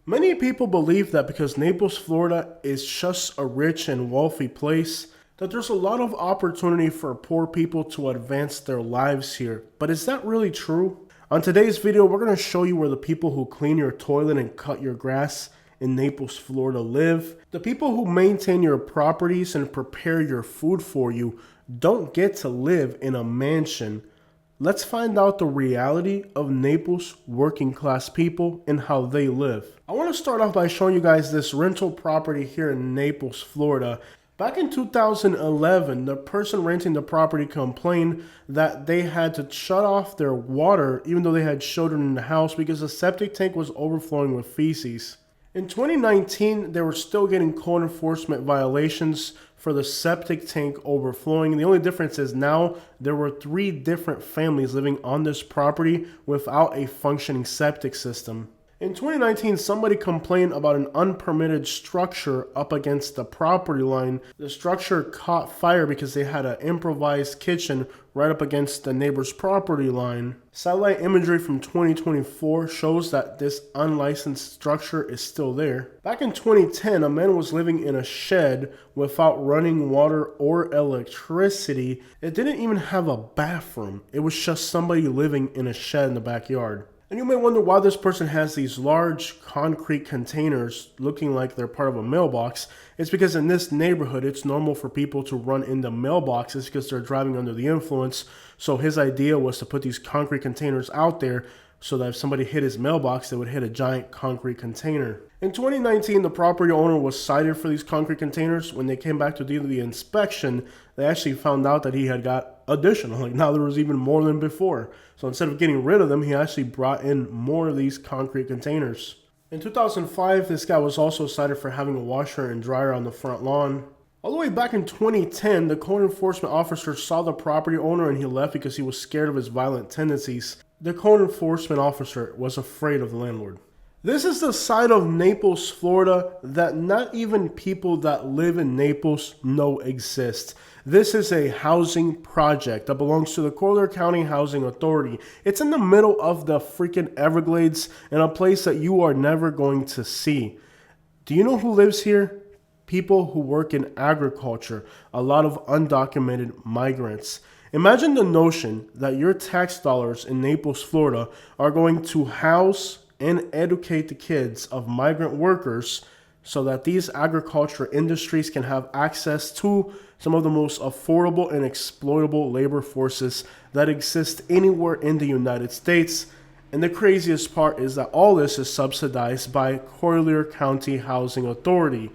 Many people believe that because Naples, Florida is just a rich and wealthy place, that there's a lot of opportunity for poor people to advance their lives here. But is that really true? On today's video, we're going to show you where the people who clean your toilet and cut your grass in Naples, Florida live. The people who maintain your properties and prepare your food for you don't get to live in a mansion. Let's find out the reality of Naples working class people and how they live. I want to start off by showing you guys this rental property here in Naples, Florida. Back in 2011, the person renting the property complained that they had to shut off their water even though they had children in the house because the septic tank was overflowing with feces. In 2019, they were still getting code enforcement violations for the septic tank overflowing. The only difference is now there were 3 different families living on this property without a functioning septic system. In 2019, somebody complained about an unpermitted structure up against the property line. The structure caught fire because they had an improvised kitchen right up against the neighbor's property line. Satellite imagery from 2024 shows that this unlicensed structure is still there. Back in 2010, a man was living in a shed without running water or electricity. It didn't even have a bathroom. It was just somebody living in a shed in the backyard. And you may wonder why this person has these large concrete containers looking like they're part of a mailbox. It's because in this neighborhood, it's normal for people to run into mailboxes because they're driving under the influence. So his idea was to put these concrete containers out there so that if somebody hit his mailbox, they would hit a giant concrete container. In 2019, the property owner was cited for these concrete containers. When they came back to do the inspection, they actually found out that he had got additional. Like now there was even more than before. So instead of getting rid of them, he actually brought in more of these concrete containers. In 2005, this guy was also cited for having a washer and dryer on the front lawn. All the way back in 2010, the code enforcement officer saw the property owner and he left because he was scared of his violent tendencies. The code enforcement officer was afraid of the landlord. This is the side of Naples, Florida that not even people that live in Naples know exist. This is a housing project that belongs to the Collier County Housing Authority. It's in the middle of the freaking Everglades in a place that you are never going to see. Do you know who lives here? People who work in agriculture, a lot of undocumented migrants. Imagine the notion that your tax dollars in Naples, Florida are going to house and educate the kids of migrant workers so that these agriculture industries can have access to some of the most affordable and exploitable labor forces that exist anywhere in the United States. And the craziest part is that all this is subsidized by Collier County Housing Authority.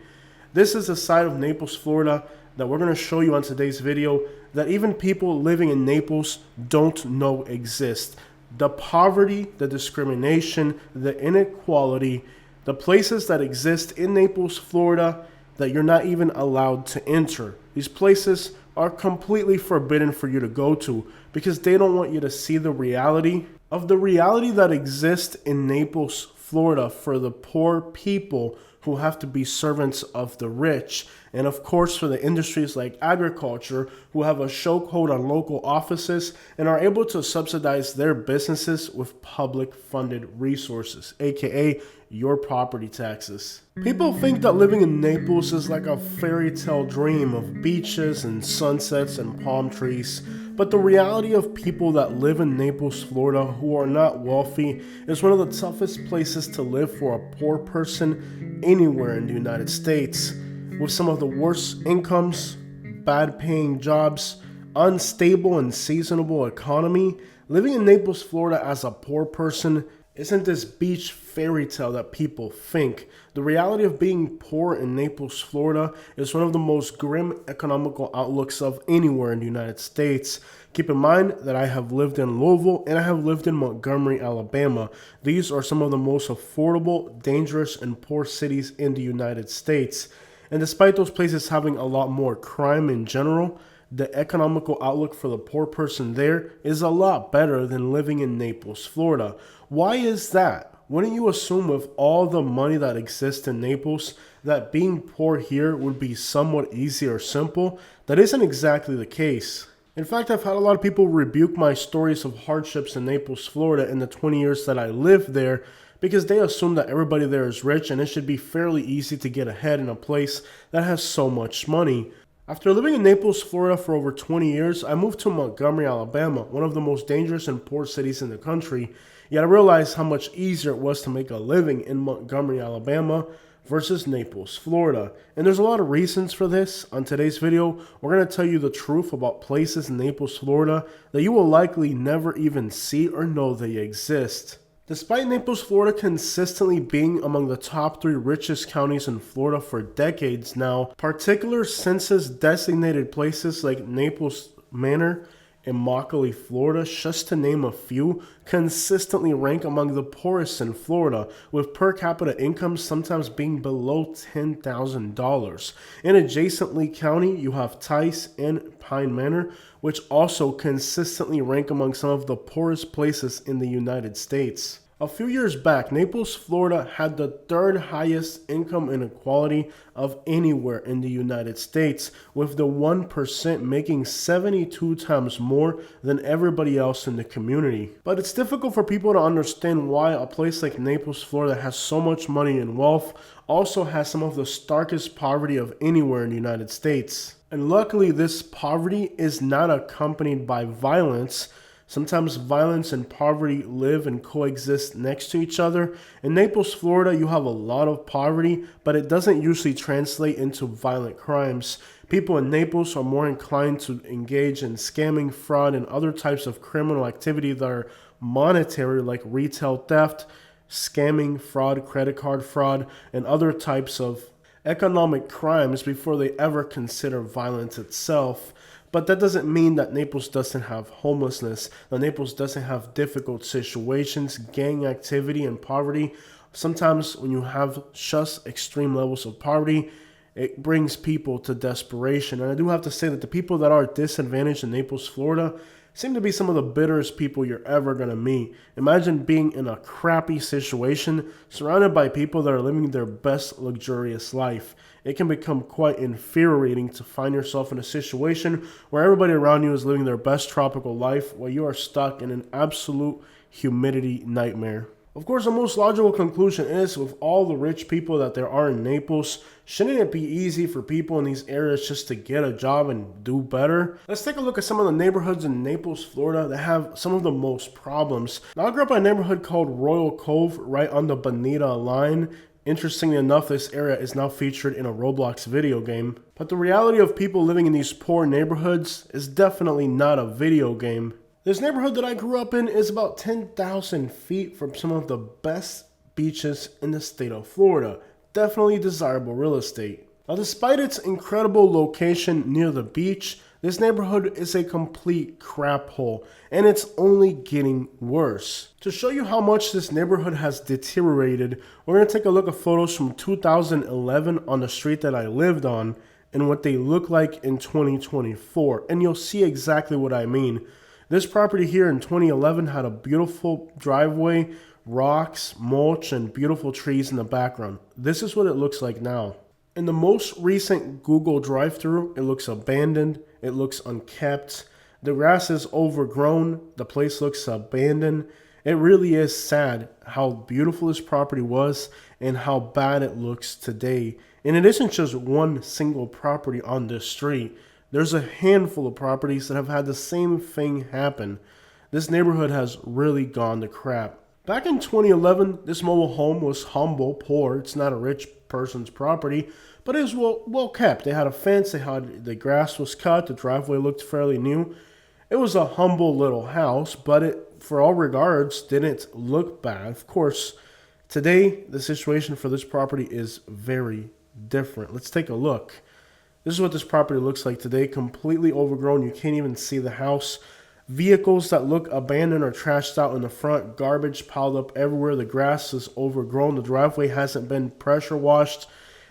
This is a side of Naples, Florida that we're going to show you on today's video that even people living in Naples don't know exist. The poverty, the discrimination, the inequality, the places that exist in Naples, Florida that you're not even allowed to enter. These places are completely forbidden for you to go to because they don't want you to see the reality that exists in Naples, Florida for the poor people who have to be servants of the rich. And of course, for the industries like agriculture, who have a chokehold on local offices and are able to subsidize their businesses with public funded resources, aka your property taxes. People think that living in Naples is like a fairy tale dream of beaches and sunsets and palm trees. But the reality of people that live in Naples, Florida, who are not wealthy, is one of the toughest places to live for a poor person anywhere in the United States. With some of the worst incomes, bad paying jobs, unstable and seasonable economy, living in Naples, Florida as a poor person isn't this beach fairy tale that people think. The reality of being poor in Naples, Florida is one of the most grim economical outlooks of anywhere in the United States. Keep in mind that I have lived in Louisville and I have lived in Montgomery, Alabama. These are some of the most affordable, dangerous, and poor cities in the United States. And despite those places having a lot more crime in general, the economical outlook for the poor person there is a lot better than living in Naples, Florida. Why is that? Wouldn't you assume with all the money that exists in Naples that being poor here would be somewhat easy or simple? That isn't exactly the case. In fact, I've had a lot of people rebuke my stories of hardships in Naples, Florida in the 20 years that I lived there because they assume that everybody there is rich and it should be fairly easy to get ahead in a place that has so much money. After living in Naples, Florida for over 20 years, I moved to Montgomery, Alabama, one of the most dangerous and poor cities in the country. Yet I realized how much easier it was to make a living in Montgomery, Alabama versus Naples, Florida. And there's a lot of reasons for this. On today's video, we're going to tell you the truth about places in Naples, Florida that you will likely never even see or know they exist. Despite Naples, Florida consistently being among the top 3 richest counties in Florida for decades now, particular census-designated places like Naples Manor, Immokalee, Florida, just to name a few, consistently rank among the poorest in Florida, with per capita incomes sometimes being below $10,000. In adjacent Lee County, you have Tice and Pine Manor, which also consistently rank among some of the poorest places in the United States. A few years back, Naples, Florida had the 3rd highest income inequality of anywhere in the United States, with the 1% making 72 times more than everybody else in the community. But it's difficult for people to understand why a place like Naples, Florida has so much money and wealth, also has some of the starkest poverty of anywhere in the United States. And luckily, this poverty is not accompanied by violence. Sometimes violence and poverty live and coexist next to each other. In Naples, Florida, you have a lot of poverty, but it doesn't usually translate into violent crimes. People in Naples are more inclined to engage in scamming, fraud, and other types of criminal activity that are monetary, like retail theft, scamming, fraud, credit card fraud, and other types of economic crimes before they ever consider violence itself. But that doesn't mean that Naples doesn't have homelessness, that Naples doesn't have difficult situations, gang activity, and poverty. Sometimes when you have just extreme levels of poverty, it brings people to desperation. And I do have to say that the people that are disadvantaged in Naples, Florida, seem to be some of the bitterest people you're ever going to meet. Imagine being in a crappy situation, surrounded by people that are living their best luxurious life. It can become quite infuriating to find yourself in a situation where everybody around you is living their best tropical life while you are stuck in an absolute humidity nightmare. Of course, the most logical conclusion is, with all the rich people that there are in Naples, shouldn't it be easy for people in these areas just to get a job and do better? Let's take a look at some of the neighborhoods in Naples, Florida that have some of the most problems. Now, I grew up in a neighborhood called Royal Cove, right on the Bonita line. Interestingly enough, this area is now featured in a Roblox video game. But the reality of people living in these poor neighborhoods is definitely not a video game. This neighborhood that I grew up in is about 10,000 feet from some of the best beaches in the state of Florida. Definitely desirable real estate. Now, despite its incredible location near the beach, this neighborhood is a complete crap hole, and it's only getting worse. To show you how much this neighborhood has deteriorated, we're going to take a look at photos from 2011 on the street that I lived on and what they look like in 2024, and you'll see exactly what I mean. This property here in 2011 had a beautiful driveway, rocks, mulch, and beautiful trees in the background. This is what it looks like now. In the most recent Google drive-thru, it looks abandoned, it looks unkept, the grass is overgrown, the place looks abandoned. It really is sad how beautiful this property was and how bad it looks today. And it isn't just one single property on this street. There's a handful of properties that have had the same thing happen. This neighborhood has really gone to crap. Back in 2011, this mobile home was humble, poor. It's not a rich person's property, but it was well kept. They had a fence, the grass was cut, the driveway looked fairly new. It was a humble little house, but it, for all regards, didn't look bad. Of course, today, the situation for this property is very different. Let's take a look. This is what this property looks like today, completely overgrown. You can't even see the house. Vehicles that look abandoned or trashed out in the front, garbage piled up everywhere. The grass is overgrown. The driveway hasn't been pressure washed.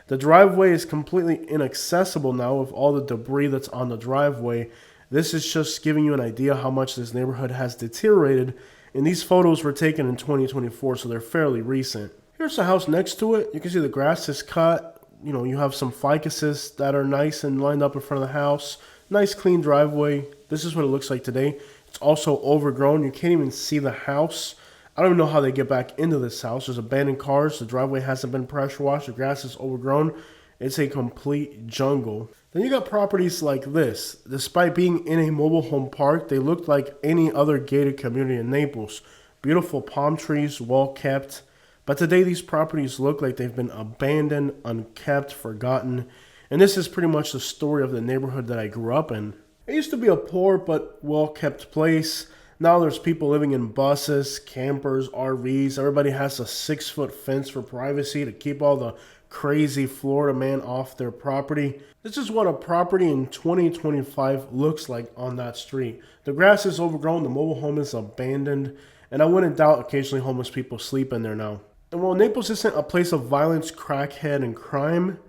The driveway is completely inaccessible now with all the debris that's on the driveway. This is just giving you an idea how much this neighborhood has deteriorated. And these photos were taken in 2024, so they're fairly recent. Here's the house next to it. You can see the grass is cut. You know, you have some ficuses that are nice and lined up in front of the house. Nice clean driveway. This is what it looks like today. It's also overgrown. You can't even see the house. I don't even know how they get back into this house. There's abandoned cars. The driveway hasn't been pressure washed. The grass is overgrown. It's a complete jungle. Then you got properties like this. Despite being in a mobile home park, they look like any other gated community in Naples. Beautiful palm trees, well kept. But today these properties look like they've been abandoned, unkept, forgotten. And this is pretty much the story of the neighborhood that I grew up in. It used to be a poor but well kept place. Now there's people living in buses, campers, RVs. Everybody has a 6-foot fence for privacy to keep all the crazy Florida man off their property. This is what a property in 2025 looks like on that street. The grass is overgrown, the mobile home is abandoned, and I wouldn't doubt occasionally homeless people sleep in there now. And while Naples isn't a place of violence, crackhead, and crime,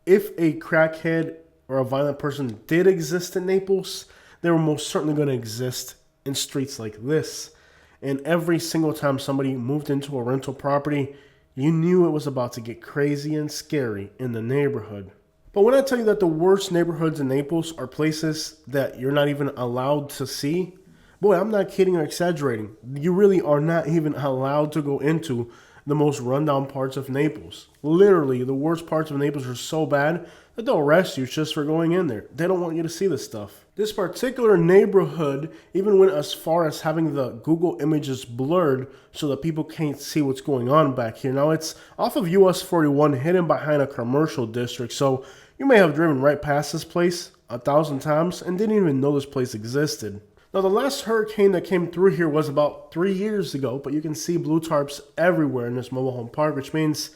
if a crackhead or a violent person did exist in Naples, they were most certainly going to exist in streets like this. And every single time somebody moved into a rental property, you knew it was about to get crazy and scary in the neighborhood. But when I tell you that the worst neighborhoods in Naples are places that you're not even allowed to see, boy, I'm not kidding or exaggerating. You really are not even allowed to go into the most rundown parts of Naples. Literally, the worst parts of Naples are so bad that they'll arrest you just for going in there. They don't want you to see this stuff. This particular neighborhood even went as far as having the Google images blurred so that people can't see what's going on back here. Now, it's off of US 41, hidden behind a commercial district, so you may have driven right past this place 1,000 times and didn't even know this place existed. Now, the last hurricane that came through here was about 3 years ago, but you can see blue tarps everywhere in this mobile home park, which means,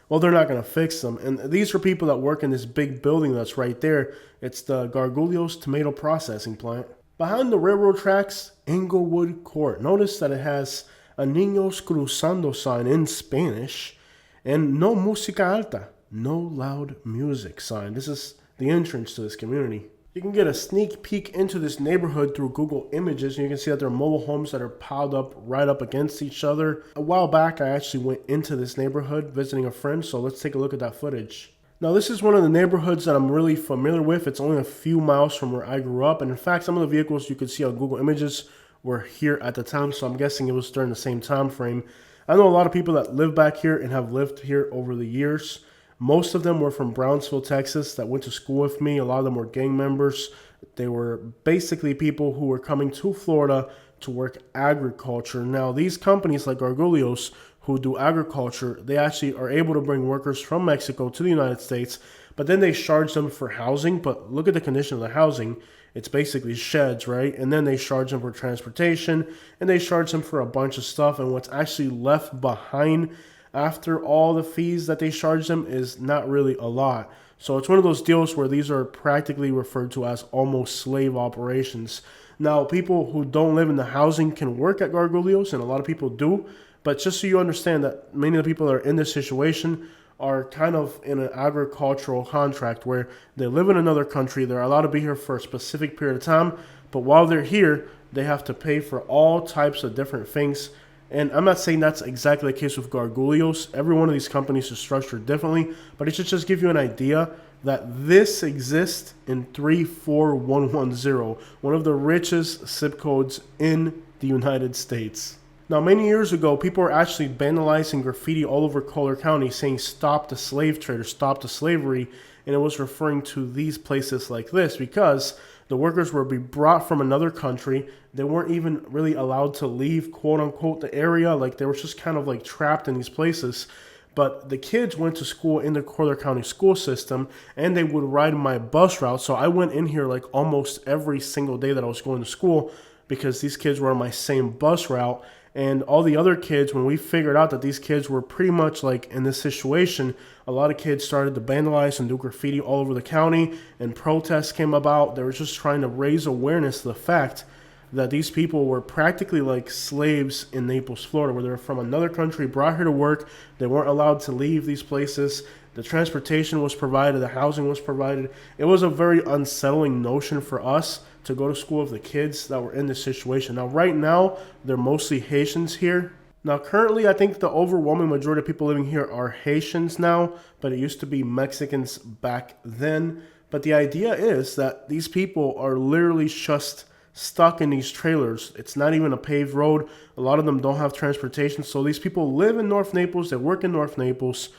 well, they're not going to fix them. And these are people that work in this big building that's right there. It's the Gargulio's tomato processing plant. Behind the railroad tracks, Englewood Court. Notice that it has a Niños Cruzando sign in Spanish and no música alta, no loud music sign. This is the entrance to this community. You can get a sneak peek into this neighborhood through Google Images, and you can see that there are mobile homes that are piled up right up against each other. A while back, I actually went into this neighborhood visiting a friend, so let's take a look at that footage. Now, this is one of the neighborhoods that I'm really familiar with. It's only a few miles from where I grew up, and in fact, some of the vehicles you could see on Google Images were here at the time, so I'm guessing it was during the same time frame. I know a lot of people that live back here and have lived here over the years. Most of them were from Brownsville, Texas, that went to school with me. A lot of them were gang members. They were basically people who were coming to Florida to work agriculture. Now, these companies like Gargulio's, who do agriculture, they actually are able to bring workers from Mexico to the United States, but then they charge them for housing. But look at the condition of the housing. It's basically sheds, right? And then they charge them for transportation, and they charge them for a bunch of stuff. And what's actually left behind after all the fees that they charge them is not really a lot. So it's one of those deals where these are practically referred to as almost slave operations. Now, people who don't live in the housing can work at Gargulio's, and a lot of people do. But just so you understand that many of the people that are in this situation are kind of in an agricultural contract where they live in another country. They're allowed to be here for a specific period of time. But while they're here, they have to pay for all types of different things. And I'm not saying that's exactly the case with Gargulio's. Every one of these companies is structured differently, but it should just give you an idea that this exists in 34110, one of the richest zip codes in the United States. Now, many years ago, people were actually vandalizing graffiti all over Collier County saying "Stop the slave trade" or "Stop the slavery," and it was referring to these places like this because the workers were being brought from another country. They weren't even really allowed to leave, quote unquote, the area. Like, they were just kind of like trapped in these places. But the kids went to school in the Collier County school system, and they would ride my bus route. So I went in here like almost every single day that I was going to school because these kids were on my same bus route. And all the other kids, when we figured out that these kids were pretty much like in this situation, a lot of kids started to vandalize and do graffiti all over the county, and protests came about. They were just trying to raise awareness to the fact that these people were practically like slaves in Naples, Florida, where they were from another country, brought here to work. They weren't allowed to leave these places. The transportation was provided. The housing was provided. It was a very unsettling notion for us to go to school with the kids that were in this situation. Now, right now, they're mostly Haitians here. Now, currently, I think the overwhelming majority of people living here are Haitians now, but it used to be Mexicans back then. But the idea is that these people are literally just stuck in these trailers. It's not even a paved road. A lot of them don't have transportation. So these people live in North Naples, they work in North Naples,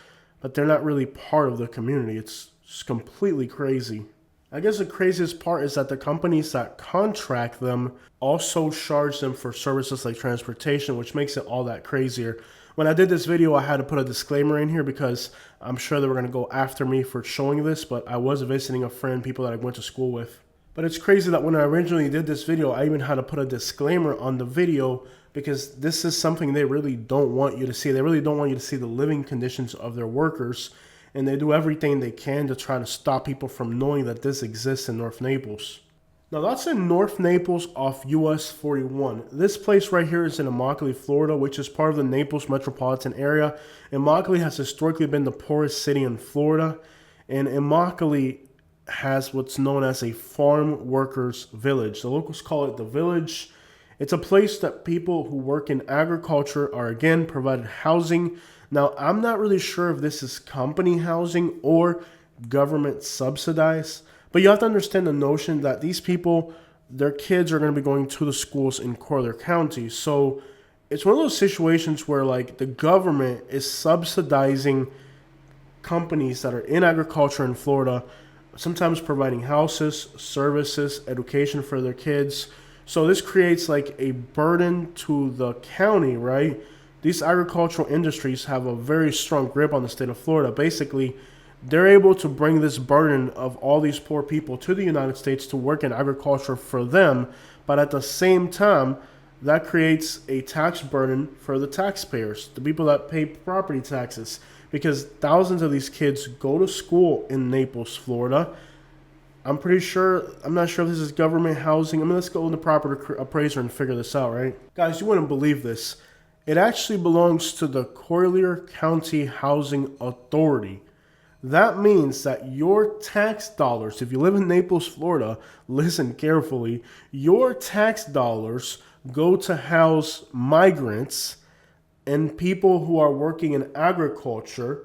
but they're not really part of the community. It's just completely crazy. I guess the craziest part is that the companies that contract them also charge them for services like transportation, which makes it all that crazier. When I did this video, I had to put a disclaimer in here because I'm sure they were going to go after me for showing this, but I was visiting a friend, people that I went to school with. But it's crazy that when I originally did this video, I even had to put a disclaimer on the video because this is something they really don't want you to see. They really don't want you to see the living conditions of their workers, and they do everything they can to try to stop people from knowing that this exists in North Naples. Now that's in North Naples off US 41. This place right here is in Immokalee, Florida, which is part of the Naples metropolitan area. Immokalee has historically been the poorest city in Florida, and Immokalee has what's known as a farm workers village. The locals call it the village. It's a place that people who work in agriculture are again provided housing. Now, I'm not really sure if this is company housing or government subsidized, but you have to understand the notion that these people, their kids are going to be going to the schools in Collier County. So it's one of those situations where like the government is subsidizing companies that are in agriculture in Florida, sometimes providing houses, services, education for their kids. So this creates like a burden to the county, right? These agricultural industries have a very strong grip on the state of Florida. Basically, they're able to bring this burden of all these poor people to the United States to work in agriculture for them. But at the same time, that creates a tax burden for the taxpayers, the people that pay property taxes, because thousands of these kids go to school in Naples, Florida. I'm not sure if this is government housing. I mean, let's go in the proper appraiser and figure this out, right? Guys, you wouldn't believe this. It actually belongs to the Collier County Housing Authority. That means that your tax dollars, if you live in Naples, Florida, listen carefully, your tax dollars go to house migrants and people who are working in agriculture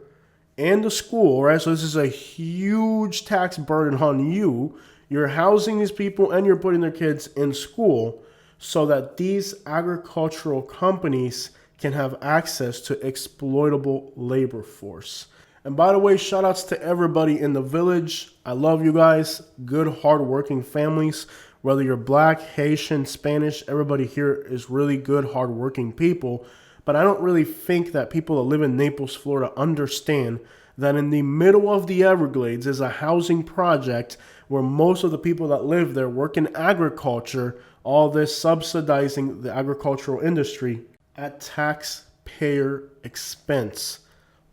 and the school, right? So this is a huge tax burden on you. You're housing these people and you're putting their kids in school so that these agricultural companies can have access to exploitable labor force. And by the way, shout outs to everybody in the village. I love you guys. Good, hardworking families. Whether you're black, Haitian, Spanish, everybody here is really good, hardworking people. But I don't really think that people that live in Naples, Florida understand that in the middle of the Everglades is a housing project where most of the people that live there work in agriculture, all this subsidizing the agricultural industry at taxpayer expense.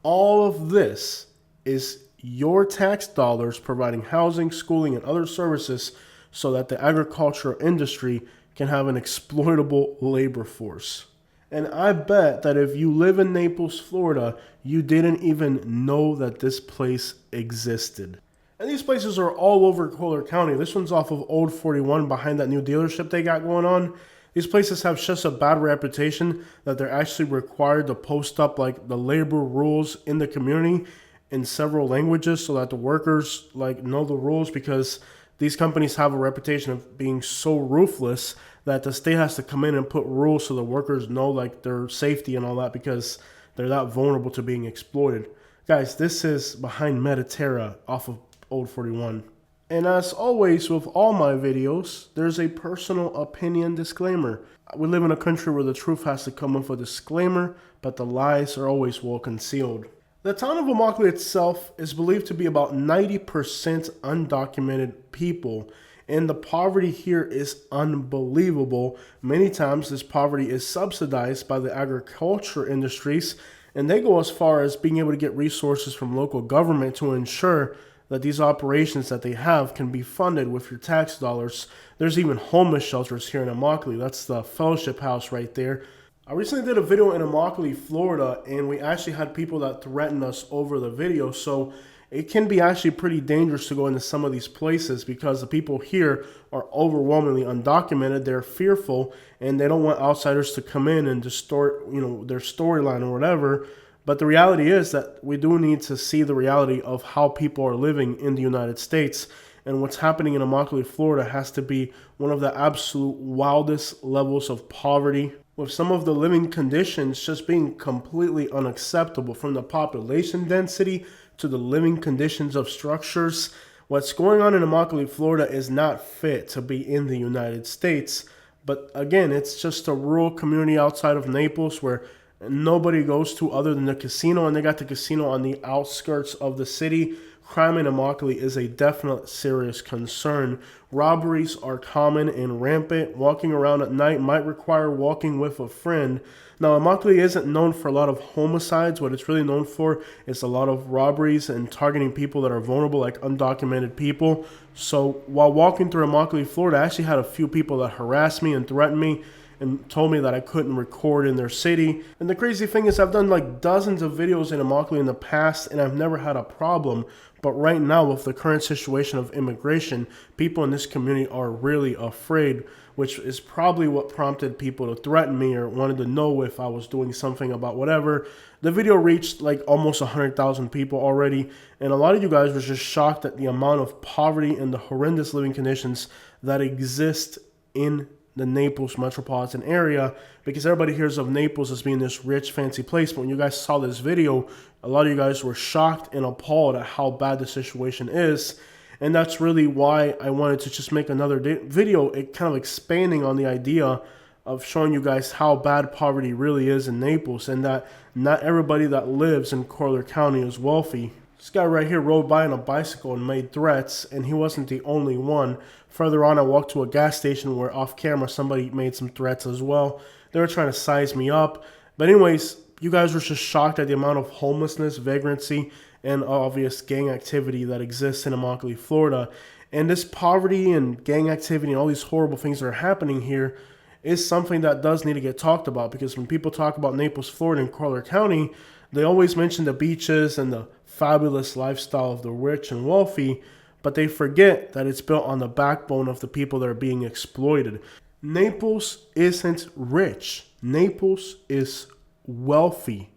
All of this is your tax dollars providing housing, schooling, and other services so that the agricultural industry can have an exploitable labor force. And I bet that if you live in Naples, Florida, you didn't even know that this place existed. And these places are all over Collier County. This one's off of Old 41 behind that new dealership they got going on. These places have such a bad reputation that they're actually required to post up like the labor rules in the community in several languages so that the workers like know the rules, because these companies have a reputation of being so ruthless that the state has to come in and put rules so the workers know like their safety and all that, because they're that vulnerable to being exploited. Guys, this is behind Mediterra off of Old 41. And as always with all my videos, there's a personal opinion disclaimer. We live in a country where the truth has to come with a disclaimer, but the lies are always well concealed. The town of Immokalee itself is believed to be about 90% undocumented people, and the poverty here is unbelievable. Many times this poverty is subsidized by the agriculture industries, and they go as far as being able to get resources from local government to ensure that these operations that they have can be funded with your tax dollars. There's even homeless shelters here in Immokalee. That's the fellowship house right there. I recently did a video in Immokalee, Florida, and we actually had people that threatened us over the video. So it can be actually pretty dangerous to go into some of these places because the people here are overwhelmingly undocumented. They're fearful and they don't want outsiders to come in and distort, their storyline or whatever. But the reality is that we do need to see the reality of how people are living in the United States. And what's happening in Immokalee, Florida has to be one of the absolute wildest levels of poverty, with some of the living conditions just being completely unacceptable, from the population density to the living conditions of structures. What's going on in Immokalee, Florida is not fit to be in the United States. But again, it's just a rural community outside of Naples where nobody goes to other than the casino, and they got the casino on the outskirts of the city. Crime in Immokalee is a definite serious concern. Robberies are common and rampant. Walking around at night might require walking with a friend. Now, Immokalee isn't known for a lot of homicides. What it's really known for is a lot of robberies and targeting people that are vulnerable, like undocumented people. So while walking through Immokalee, Florida, I actually had a few people that harassed me and threatened me and told me that I couldn't record in their city. And the crazy thing is, I've done like dozens of videos in Immokalee in the past, and I've never had a problem. But right now, with the current situation of immigration, people in this community are really afraid, which is probably what prompted people to threaten me or wanted to know if I was doing something about whatever. The video reached like almost 100,000 people already, and a lot of you guys were just shocked at the amount of poverty and the horrendous living conditions that exist in the Naples metropolitan area, because everybody hears of Naples as being this rich, fancy place. But when you guys saw this video, a lot of you guys were shocked and appalled at how bad the situation is. And that's really why I wanted to just make another video, kind of expanding on the idea of showing you guys how bad poverty really is in Naples, and that not everybody that lives in Collier County is wealthy. This guy right here rode by on a bicycle and made threats, and he wasn't the only one. Further on, I walked to a gas station where off camera somebody made some threats as well. They were trying to size me up. But anyways, you guys were just shocked at the amount of homelessness, vagrancy, and obvious gang activity that exists in Immokalee, Florida. And this poverty and gang activity and all these horrible things that are happening here is something that does need to get talked about, because when people talk about Naples, Florida, and Collier County, they always mention the beaches and the fabulous lifestyle of the rich and wealthy, but they forget that it's built on the backbone of the people that are being exploited. Naples isn't rich. Naples is wealthy.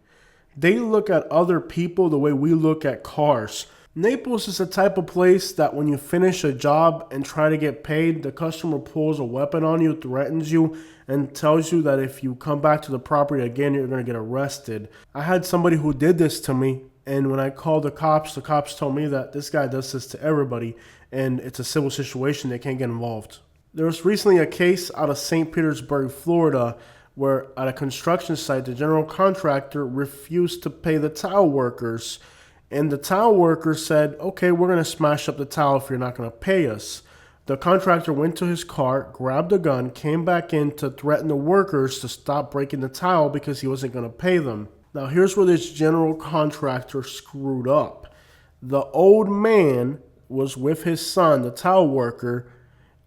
They look at other people the way we look at cars. Naples is the type of place that when you finish a job and try to get paid, the customer pulls a weapon on you, threatens you, and tells you that if you come back to the property again, you're going to get arrested. I had somebody who did this to me, and when I called the cops told me that this guy does this to everybody, and it's a civil situation, they can't get involved. There was recently a case out of St. Petersburg, Florida, where at a construction site, the general contractor refused to pay the tile workers. And the tile workers said, okay, we're going to smash up the tile if you're not going to pay us. The contractor went to his car, grabbed a gun, came back in to threaten the workers to stop breaking the tile because he wasn't going to pay them. Now, here's where this general contractor screwed up. The old man was with his son, the tile worker,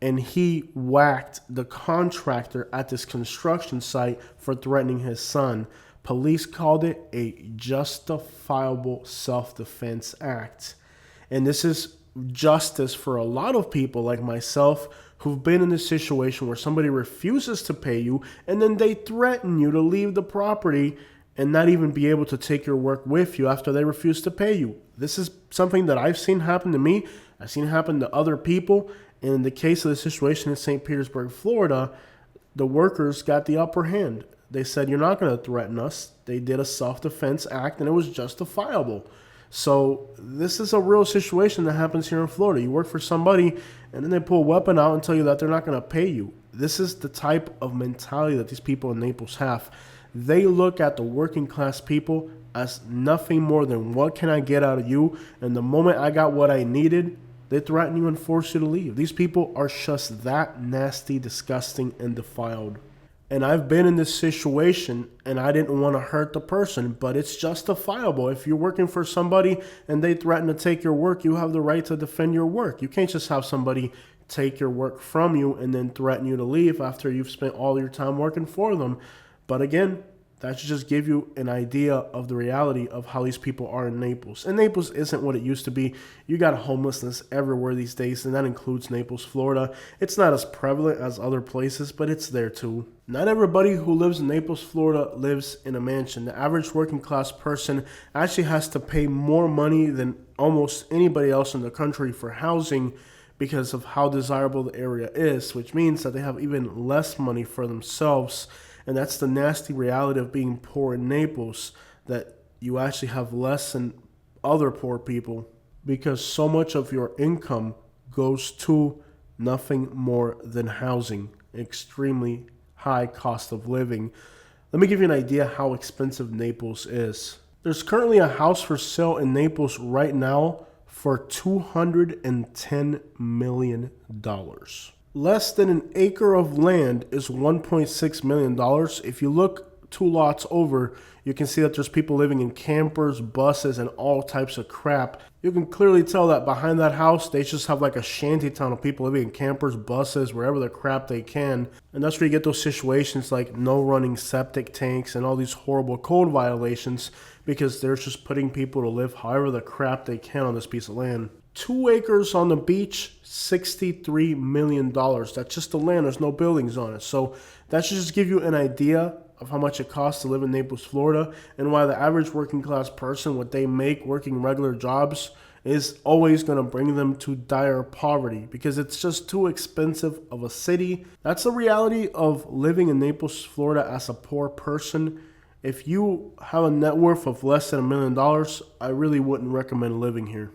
and he whacked the contractor at this construction site for threatening his son. Police called it a justifiable self-defense act. And this is justice for a lot of people like myself who've been in this situation where somebody refuses to pay you and then they threaten you to leave the property and not even be able to take your work with you after they refuse to pay you. This is something that I've seen happen to me. I've seen it happen to other people. And in the case of the situation in St. Petersburg, Florida, the workers got the upper hand. They said, you're not going to threaten us. They did a self-defense act, and it was justifiable. So this is a real situation that happens here in Florida. You work for somebody, and then they pull a weapon out and tell you that they're not going to pay you. This is the type of mentality that these people in Naples have. They look at the working class people as nothing more than, what can I get out of you? And the moment I got what I needed, they threaten you and force you to leave. These people are just that nasty, disgusting, and defiled. And I've been in this situation, and I didn't want to hurt the person, but it's justifiable. If you're working for somebody and they threaten to take your work, you have the right to defend your work. You can't just have somebody take your work from you and then threaten you to leave after you've spent all your time working for them. But again, that should just give you an idea of the reality of how these people are in Naples. And Naples isn't what it used to be. You got homelessness everywhere these days, and that includes Naples, Florida. It's not as prevalent as other places, but it's there too. Not everybody who lives in Naples, Florida lives in a mansion. The average working class person actually has to pay more money than almost anybody else in the country for housing, because of how desirable the area is, which means that they have even less money for themselves. And that's the nasty reality of being poor in Naples, that you actually have less than other poor people because so much of your income goes to nothing more than housing, extremely high cost of living. Let me give you an idea how expensive Naples is. There's currently a house for sale in Naples right now for $210 million. Less than an acre of land is $1.6 million. If you look 2 lots over, you can see that there's people living in campers, buses, and all types of crap. You can clearly tell that behind that house, they just have like a shanty town of people living in campers, buses, wherever the crap they can. And that's where you get those situations like no running septic tanks and all these horrible code violations because they're just putting people to live however the crap they can on this piece of land. 2 acres on the beach, $63 million. That's just the land. There's no buildings on it. So that should just give you an idea of how much it costs to live in Naples, Florida, and why the average working class person, what they make working regular jobs, is always going to bring them to dire poverty because it's just too expensive of a city. That's the reality of living in Naples, Florida as a poor person. If you have a net worth of less than $1 million, I really wouldn't recommend living here.